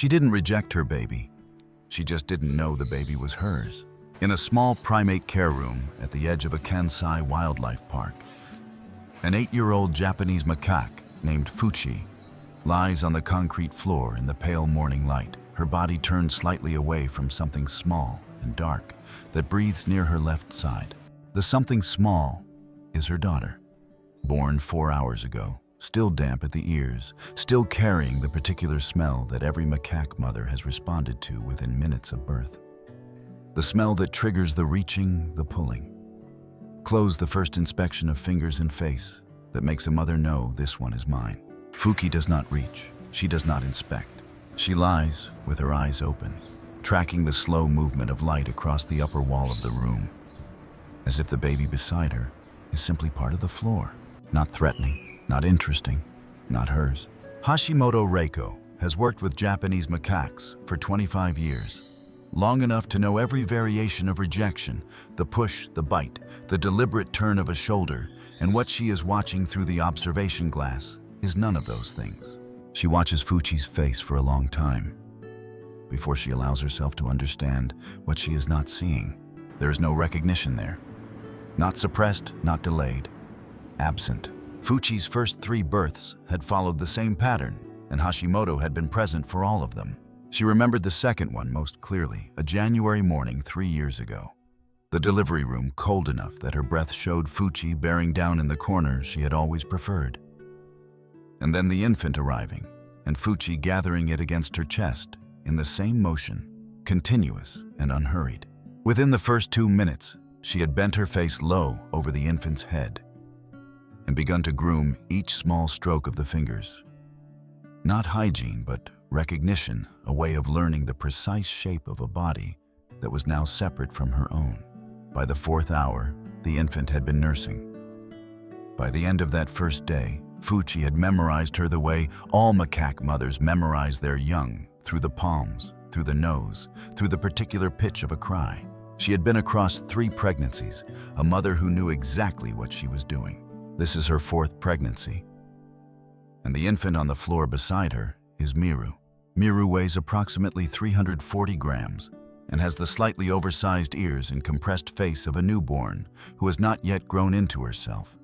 She didn't reject her baby. She just didn't know the baby was hers. In a small primate care room at the edge of a Kansai wildlife park, an 8-year-old Japanese macaque named Fuchi lies on the concrete floor in the pale morning light, her body turned slightly away from something small and dark that breathes near her left side. The something small is her daughter, born 4 hours ago, still damp at the ears, still carrying the particular smell that every macaque mother has responded to within minutes of birth. The smell that triggers the reaching, the pulling. Close the first inspection of fingers and face that makes a mother know this one is mine. Fuchi does not reach. She does not inspect. She lies with her eyes open, tracking the slow movement of light across the upper wall of the room, as if the baby beside her is simply part of the floor. Not threatening, not interesting, not hers. Hashimoto Reiko has worked with Japanese macaques for 25 years, long enough to know every variation of rejection, the push, the bite, the deliberate turn of a shoulder, and what she is watching through the observation glass is none of those things. She watches Fuchi's face for a long time before she allows herself to understand what she is not seeing. There is no recognition there. Not suppressed, not delayed. Absent. Fuchi's first 3 births had followed the same pattern, and Hashimoto had been present for all of them. She remembered the second one most clearly, a January morning 3 years ago. The delivery room cold enough that her breath showed Fuchi bearing down in the corner she had always preferred. And then the infant arriving, and Fuchi gathering it against her chest in the same motion, continuous and unhurried. Within the first 2 minutes, she had bent her face low over the infant's head and begun to groom each small stroke of the fingers. Not hygiene, but recognition, a way of learning the precise shape of a body that was now separate from her own. By the 4th hour, the infant had been nursing. By the end of that first day, Fuchi had memorized her the way all macaque mothers memorize their young, through the palms, through the nose, through the particular pitch of a cry. She had been across 3 pregnancies, a mother who knew exactly what she was doing. This is her 4th pregnancy. And the infant on the floor beside her is Meiru. Meiru weighs approximately 340 grams and has the slightly oversized ears and compressed face of a newborn who has not yet grown into herself.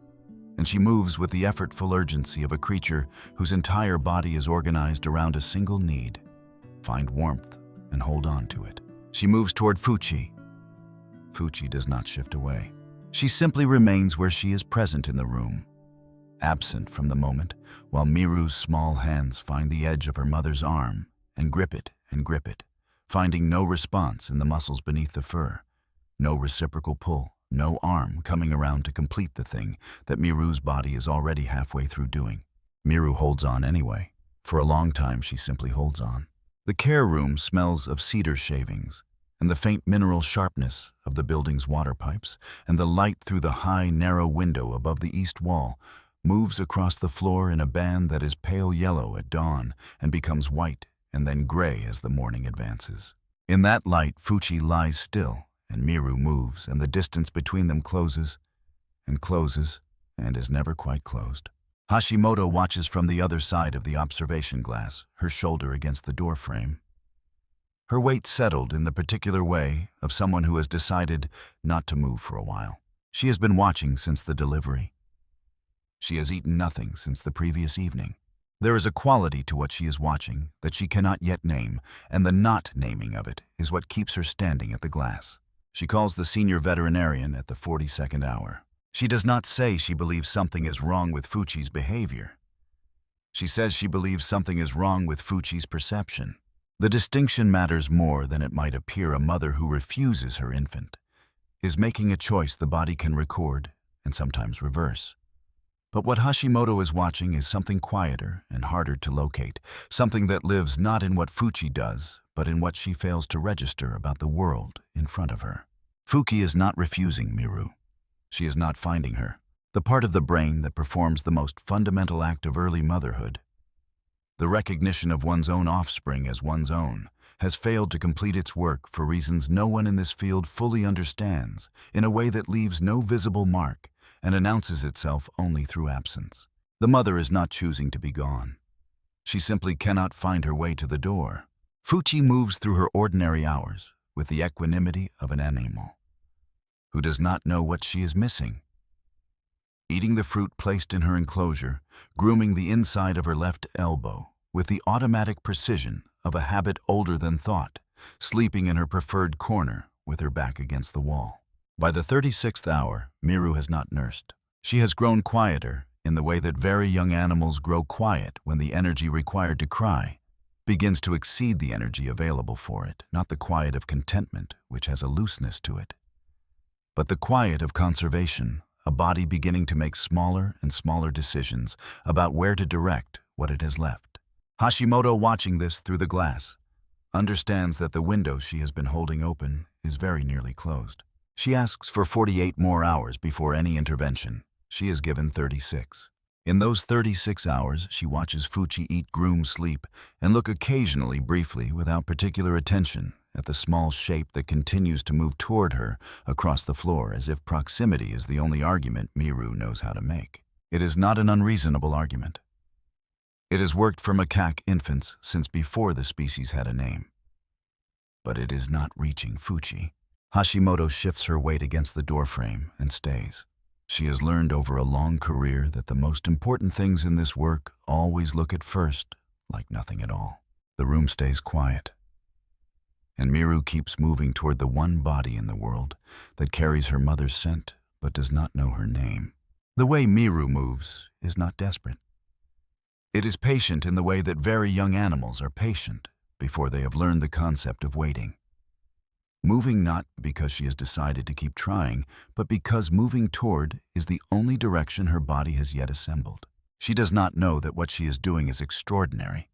And she moves with the effortful urgency of a creature whose entire body is organized around a single need: find warmth and hold on to it. She moves toward Fuchi. Fuchi does not shift away. She simply remains where she is present in the room, absent from the moment, while Meiru's small hands find the edge of her mother's arm and grip it, finding no response in the muscles beneath the fur, no reciprocal pull, no arm coming around to complete the thing that Meiru's body is already halfway through doing. Meiru holds on anyway. For a long time, she simply holds on. The care room smells of cedar shavings and the faint mineral sharpness of the building's water pipes, and the light through the high, narrow window above the east wall moves across the floor in a band that is pale yellow at dawn and becomes white and then gray as the morning advances. In that light, Fuchi lies still, and Meiru moves, and the distance between them closes and is never quite closed. Hashimoto watches from the other side of the observation glass, her shoulder against the doorframe. Her weight settled in the particular way of someone who has decided not to move for a while. She has been watching since the delivery. She has eaten nothing since the previous evening. There is a quality to what she is watching that she cannot yet name, and the not naming of it is what keeps her standing at the glass. She calls the senior veterinarian at the 42nd hour. She does not say she believes something is wrong with Fuchi's behavior. She says she believes something is wrong with Fuchi's perception. The distinction matters more than it might appear. A mother who refuses her infant is making a choice the body can record and sometimes reverse. But what Hashimoto is watching is something quieter and harder to locate, something that lives not in what Fuchi does, but in what she fails to register about the world in front of her. Fuchi is not refusing Meiru. She is not finding her. The part of the brain that performs the most fundamental act of early motherhood, the recognition of one's own offspring as one's own, has failed to complete its work for reasons no one in this field fully understands, in a way that leaves no visible mark and announces itself only through absence. The mother is not choosing to be gone. She simply cannot find her way to the door. Fuchi moves through her ordinary hours with the equanimity of an animal who does not know what she is missing. Eating the fruit placed in her enclosure, grooming the inside of her left elbow with the automatic precision of a habit older than thought, sleeping in her preferred corner with her back against the wall. By the 36th hour, Meiru has not nursed. She has grown quieter in the way that very young animals grow quiet when the energy required to cry begins to exceed the energy available for it, not the quiet of contentment, which has a looseness to it, but the quiet of conservation, a body beginning to make smaller and smaller decisions about where to direct what it has left. Hashimoto, watching this through the glass, understands that the window she has been holding open is very nearly closed. She asks for 48 more hours before any intervention. She is given 36. In those 36 hours, she watches Fuchi eat, groom, sleep, and look occasionally, briefly, without particular attention, at the small shape that continues to move toward her across the floor, as if proximity is the only argument Meiru knows how to make. It is not an unreasonable argument. It has worked for macaque infants since before the species had a name. But it is not reaching Fuchi. Hashimoto shifts her weight against the doorframe and stays. She has learned over a long career that the most important things in this work always look at first like nothing at all. The room stays quiet, and Meiru keeps moving toward the one body in the world that carries her mother's scent but does not know her name. The way Meiru moves is not desperate. It is patient in the way that very young animals are patient before they have learned the concept of waiting. Moving not because she has decided to keep trying, but because moving toward is the only direction her body has yet assembled. She does not know that what she is doing is extraordinary.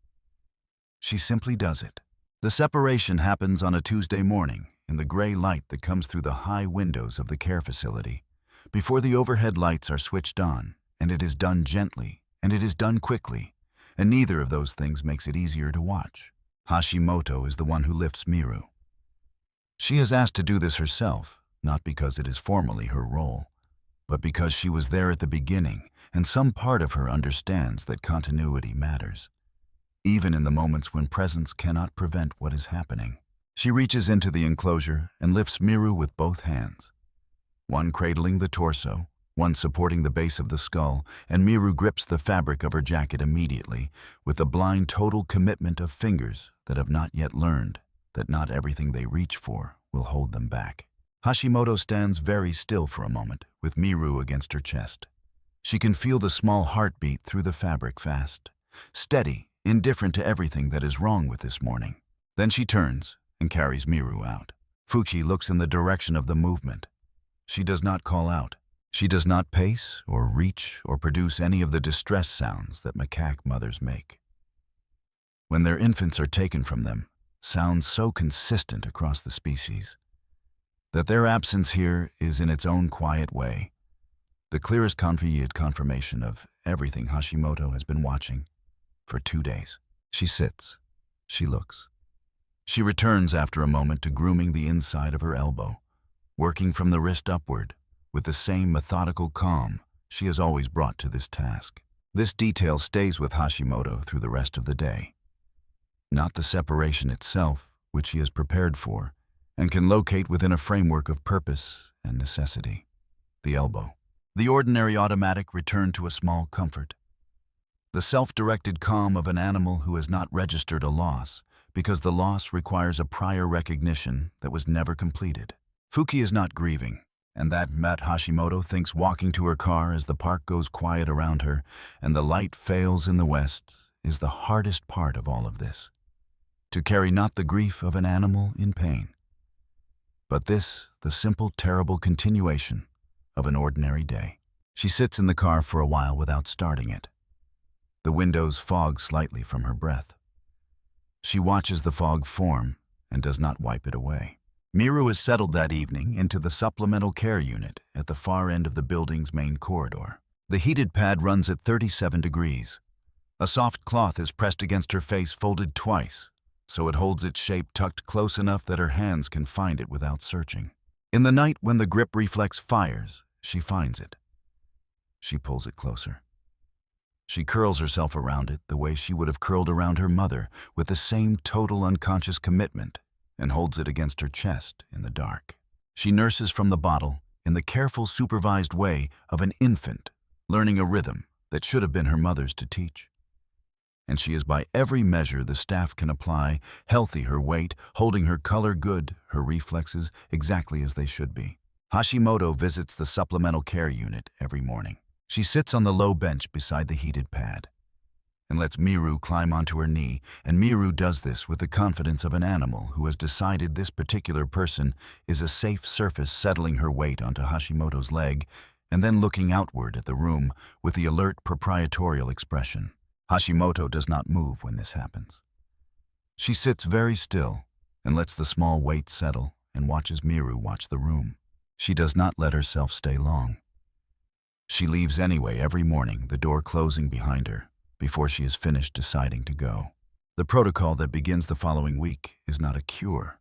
She simply does it. The separation happens on a Tuesday morning in the gray light that comes through the high windows of the care facility, before the overhead lights are switched on, and it is done gently, and it is done quickly, and neither of those things makes it easier to watch. Hashimoto is the one who lifts Meiru. She has asked to do this herself, not because it is formally her role, but because she was there at the beginning, and some part of her understands that continuity matters, even in the moments when presence cannot prevent what is happening. She reaches into the enclosure and lifts Meiru with both hands, one cradling the torso, one supporting the base of the skull, and Meiru grips the fabric of her jacket immediately, with the blind total commitment of fingers that have not yet learned that not everything they reach for will hold them back. Hashimoto stands very still for a moment, with Meiru against her chest. She can feel the small heartbeat through the fabric, fast, steady, indifferent to everything that is wrong with this morning. Then she turns and carries Meiru out. Fuchi looks in the direction of the movement. She does not call out. She does not pace or reach or produce any of the distress sounds that macaque mothers make. When their infants are taken from them, sounds so consistent across the species that their absence here is, in its own quiet way, the clearest confirmation of everything Hashimoto has been watching for 2 days. She sits. She looks. She returns after a moment to grooming the inside of her elbow, working from the wrist upward with the same methodical calm she has always brought to this task. This detail stays with Hashimoto through the rest of the day. Not the separation itself, which she is prepared for, and can locate within a framework of purpose and necessity. The elbow. The ordinary automatic return to a small comfort. The self-directed calm of an animal who has not registered a loss, because the loss requires a prior recognition that was never completed. Fuchi is not grieving, and that Matt Hashimoto thinks walking to her car as the park goes quiet around her and the light fails in the west is the hardest part of all of this. To carry not the grief of an animal in pain, but this, the simple, terrible continuation of an ordinary day. She sits in the car for a while without starting it. The windows fog slightly from her breath. She watches the fog form and does not wipe it away. Meiru is settled that evening into the supplemental care unit at the far end of the building's main corridor. The heated pad runs at 37 degrees. A soft cloth is pressed against her face, folded twice, so it holds its shape tucked close enough that her hands can find it without searching. In the night when the grip reflex fires, she finds it. She pulls it closer. She curls herself around it the way she would have curled around her mother, with the same total unconscious commitment, and holds it against her chest in the dark. She nurses from the bottle in the careful, supervised way of an infant, learning a rhythm that should have been her mother's to teach. And she is by every measure the staff can apply, healthy her weight, holding her color good, her reflexes exactly as they should be. Hashimoto visits the supplemental care unit every morning. She sits on the low bench beside the heated pad and lets Meiru climb onto her knee, and Meiru does this with the confidence of an animal who has decided this particular person is a safe surface, settling her weight onto Hashimoto's leg and then looking outward at the room with the alert proprietorial expression. Hashimoto does not move when this happens. She sits very still and lets the small weight settle and watches Meiru watch the room. She does not let herself stay long. She leaves anyway every morning, the door closing behind her, before she is finished deciding to go. The protocol that begins the following week is not a cure.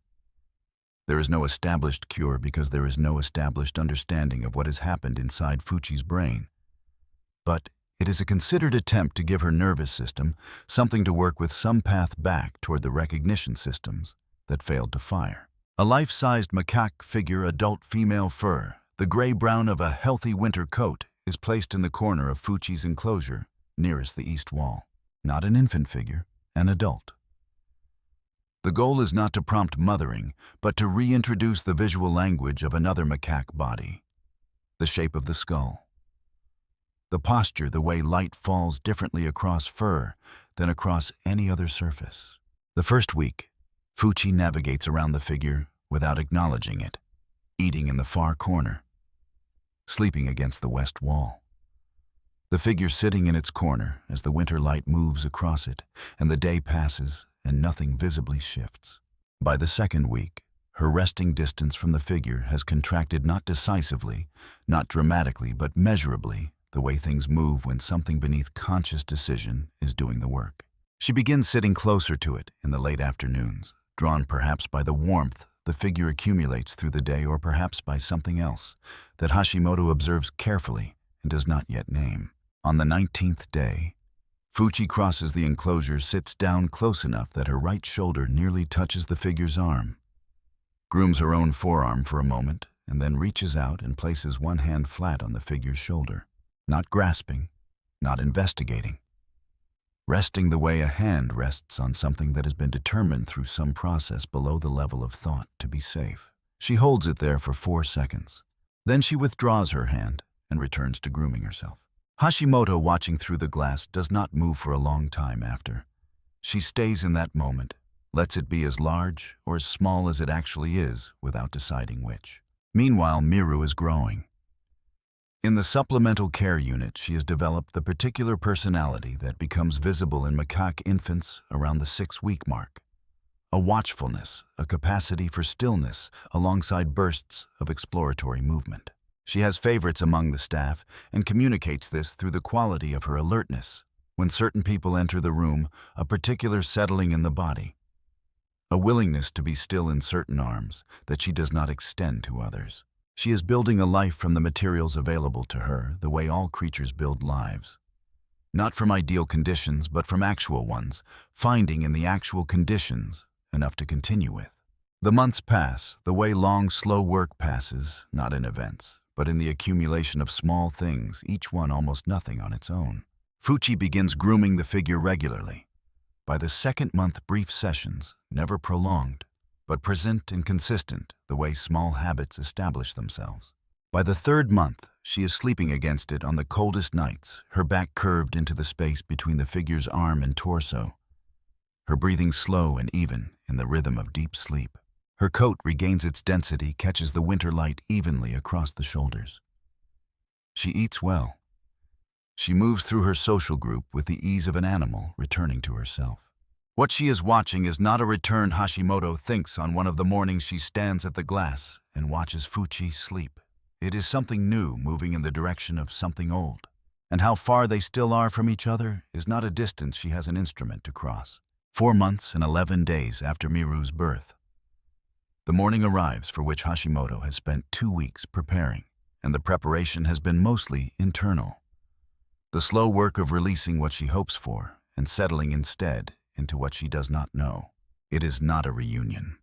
There is no established cure because there is no established understanding of what has happened inside Fuchi's brain. But it is a considered attempt to give her nervous system something to work with, some path back toward the recognition systems that failed to fire. A life-sized macaque figure, adult female fur, the gray-brown of a healthy winter coat, is placed in the corner of Fuchi's enclosure, nearest the east wall. Not an infant figure, an adult. The goal is not to prompt mothering, but to reintroduce the visual language of another macaque body. The shape of the skull. The posture, the way light falls differently across fur than across any other surface. The first week, Fuchi navigates around the figure without acknowledging it, eating in the far corner, sleeping against the west wall. The figure sitting in its corner as the winter light moves across it, and the day passes and nothing visibly shifts. By the second week, her resting distance from the figure has contracted, not decisively, not dramatically, but measurably, the way things move when something beneath conscious decision is doing the work. She begins sitting closer to it in the late afternoons, drawn perhaps by the warmth the figure accumulates through the day, or perhaps by something else that Hashimoto observes carefully and does not yet name. On the 19th day, Fuchi crosses the enclosure, sits down close enough that her right shoulder nearly touches the figure's arm, grooms her own forearm for a moment, and then reaches out and places one hand flat on the figure's shoulder, not grasping, not investigating, resting the way a hand rests on something that has been determined through some process below the level of thought to be safe. She holds it there for 4 seconds. Then she withdraws her hand and returns to grooming herself. Hashimoto, watching through the glass, does not move for a long time after. She stays in that moment, lets it be as large or as small as it actually is, without deciding which. Meanwhile, Meiru is growing. In the supplemental care unit, she has developed the particular personality that becomes visible in macaque infants around the 6-week mark. A watchfulness, a capacity for stillness, alongside bursts of exploratory movement. She has favorites among the staff and communicates this through the quality of her alertness when certain people enter the room, a particular settling in the body, a willingness to be still in certain arms that she does not extend to others. She is building a life from the materials available to her, the way all creatures build lives. Not from ideal conditions, but from actual ones, finding in the actual conditions enough to continue with. The months pass, the way long, slow work passes, not in events, but in the accumulation of small things, each one almost nothing on its own. Fuchi begins grooming the figure regularly. By the second month, brief sessions, never prolonged, but present and consistent, the way small habits establish themselves. By the third month, she is sleeping against it on the coldest nights, her back curved into the space between the figure's arm and torso, her breathing slow and even in the rhythm of deep sleep. Her coat regains its density, catches the winter light evenly across the shoulders. She eats well. She moves through her social group with the ease of an animal returning to herself. What she is watching is not a return, Hashimoto thinks on one of the mornings she stands at the glass and watches Fuchi sleep. It is something new moving in the direction of something old. And how far they still are from each other is not a distance she has an instrument to cross. 4 months and 11 days after Meiru's birth, the morning arrives for which Hashimoto has spent 2 weeks preparing, and the preparation has been mostly internal. The slow work of releasing what she hopes for and settling instead into what she does not know. It is not a reunion.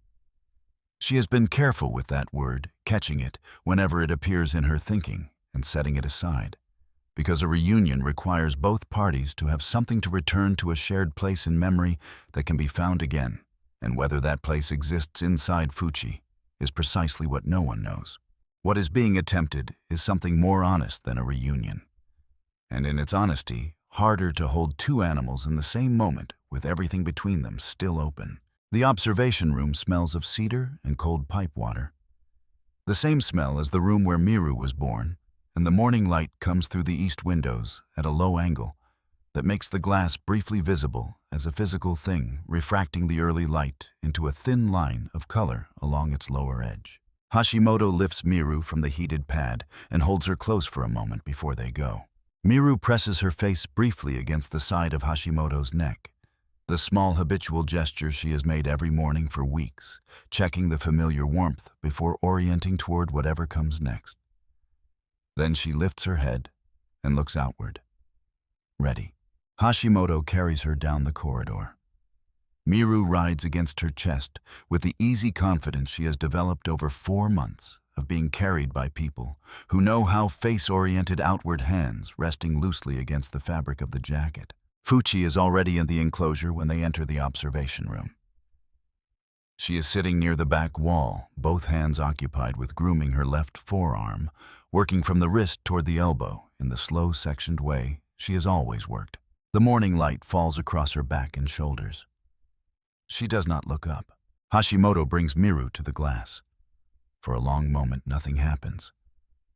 She has been careful with that word, catching it whenever it appears in her thinking and setting it aside, because a reunion requires both parties to have something to return to, a shared place in memory that can be found again, and whether that place exists inside Fuchi is precisely what no one knows. What is being attempted is something more honest than a reunion, and in its honesty, harder to hold two animals in the same moment with everything between them still open. The observation room smells of cedar and cold pipe water. The same smell as the room where Meiru was born, and the morning light comes through the east windows at a low angle that makes the glass briefly visible as a physical thing, refracting the early light into a thin line of color along its lower edge. Hashimoto lifts Meiru from the heated pad and holds her close for a moment before they go. Meiru presses her face briefly against the side of Hashimoto's neck, the small habitual gesture she has made every morning for weeks, checking the familiar warmth before orienting toward whatever comes next. Then she lifts her head and looks outward. Ready. Hashimoto carries her down the corridor. Meiru rides against her chest with the easy confidence she has developed over 4 months of being carried by people who know how face-oriented outward hands resting loosely against the fabric of the jacket. Fuchi is already in the enclosure when they enter the observation room. She is sitting near the back wall, both hands occupied with grooming her left forearm, working from the wrist toward the elbow in the slow sectioned way she has always worked. The morning light falls across her back and shoulders. She does not look up. Hashimoto brings Meiru to the glass. For a long moment, nothing happens.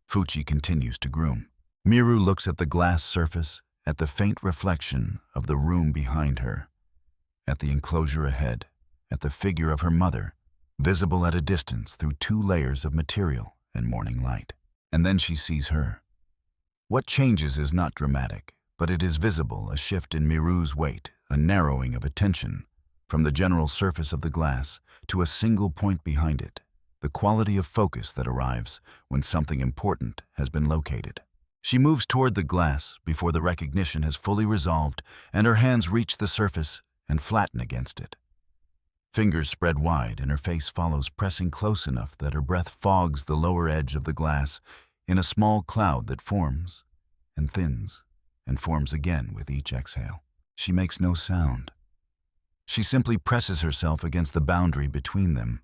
Fuchi continues to groom. Meiru looks at the glass surface, at the faint reflection of the room behind her, at the enclosure ahead, at the figure of her mother, visible at a distance through 2 layers of material and morning light. And then she sees her. What changes is not dramatic, but it is visible, a shift in Meiru's weight, a narrowing of attention, from the general surface of the glass to a single point behind it, the quality of focus that arrives when something important has been located. She moves toward the glass before the recognition has fully resolved, and her hands reach the surface and flatten against it. Fingers spread wide, and her face follows, pressing close enough that her breath fogs the lower edge of the glass in a small cloud that forms and thins and forms again with each exhale. She makes no sound. She simply presses herself against the boundary between them,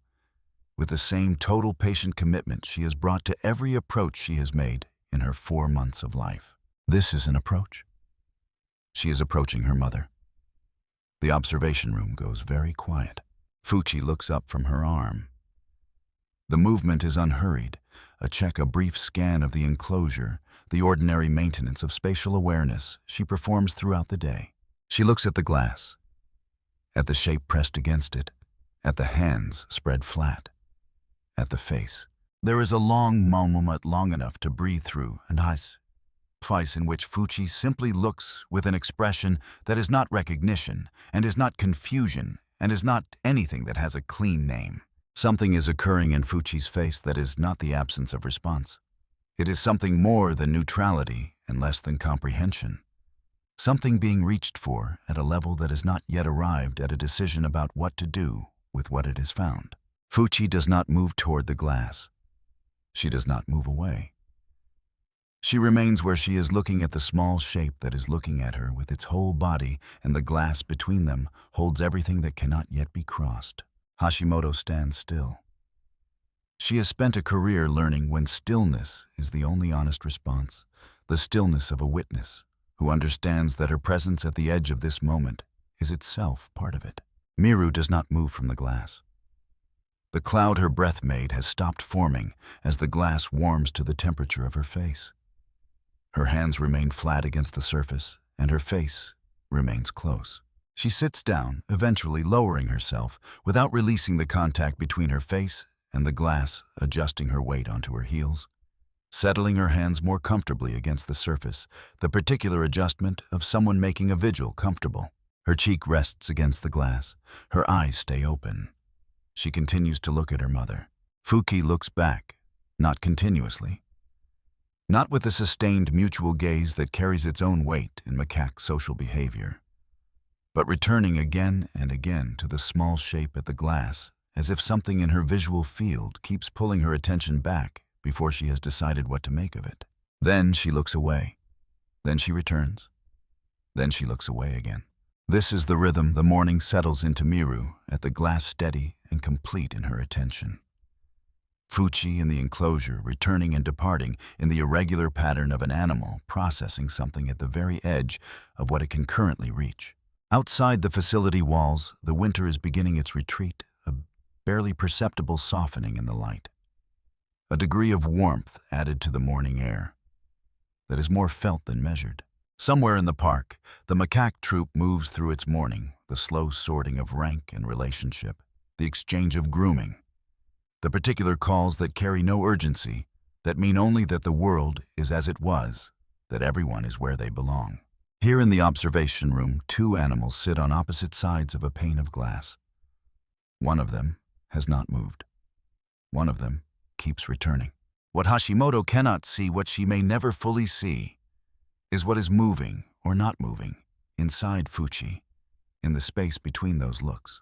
with the same total patient commitment she has brought to every approach she has made in her 4 months of life. This is an approach. She is approaching her mother. The observation room goes very quiet. Fuchi looks up from her arm. The movement is unhurried, a brief scan of the enclosure, the ordinary maintenance of spatial awareness she performs throughout the day. She looks at the glass, at the shape pressed against it, at the hands spread flat, at the face. There is a long moment, long enough to breathe through, and face in which Fuchi simply looks with an expression that is not recognition, and is not confusion, and is not anything that has a clean name. Something is occurring in Fuchi's face that is not the absence of response. It is something more than neutrality and less than comprehension. Something being reached for at a level that has not yet arrived at a decision about what to do with what it has found. Fuchi does not move toward the glass. She does not move away. She remains where she is, looking at the small shape that is looking at her with its whole body, and the glass between them holds everything that cannot yet be crossed. Hashimoto stands still. She has spent a career learning when stillness is the only honest response, the stillness of a witness who understands that her presence at the edge of this moment is itself part of it. Meiru does not move from the glass. The cloud her breath made has stopped forming as the glass warms to the temperature of her face. Her hands remain flat against the surface, and her face remains close. She sits down, eventually lowering herself without releasing the contact between her face and the glass, adjusting her weight onto her heels, settling her hands more comfortably against the surface, the particular adjustment of someone making a vigil comfortable. Her cheek rests against the glass. Her eyes stay open. She continues to look at her mother. Fuchi looks back, not continuously, not with the sustained mutual gaze that carries its own weight in macaque social behavior, but returning again and again to the small shape at the glass, as if something in her visual field keeps pulling her attention back before she has decided what to make of it. Then she looks away. Then she returns. Then she looks away again. This is the rhythm the morning settles into Meiru, at the glass steady and complete in her attention. Fuchi in the enclosure, returning and departing in the irregular pattern of an animal processing something at the very edge of what it can currently reach. Outside the facility walls, the winter is beginning its retreat, a barely perceptible softening in the light. A degree of warmth added to the morning air that is more felt than measured. Somewhere in the park, the macaque troop moves through its morning, the slow sorting of rank and relationship, the exchange of grooming, the particular calls that carry no urgency, that mean only that the world is as it was, that everyone is where they belong. Here in the observation room, two animals sit on opposite sides of a pane of glass. One of them has not moved. One of them keeps returning. What Hashimoto cannot see, what she may never fully see, is what is moving or not moving inside Fuchi, in the space between those looks.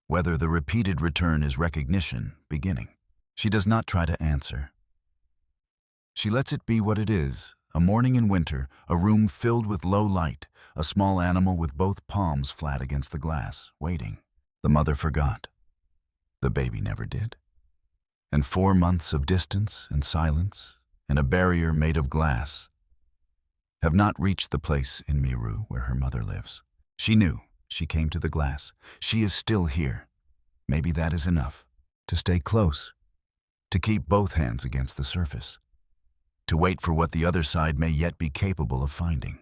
Whether the repeated return is recognition beginning. She does not try to answer. She lets it be what it is, a morning in winter, a room filled with low light, a small animal with both palms flat against the glass, waiting. The mother forgot. The baby never did. And 4 months of distance and silence, and a barrier made of glass, have not reached the place in Meiru where her mother lives. She knew. She came to the glass. She is still here. Maybe that is enough. To stay close. To keep both hands against the surface. To wait for what the other side may yet be capable of finding.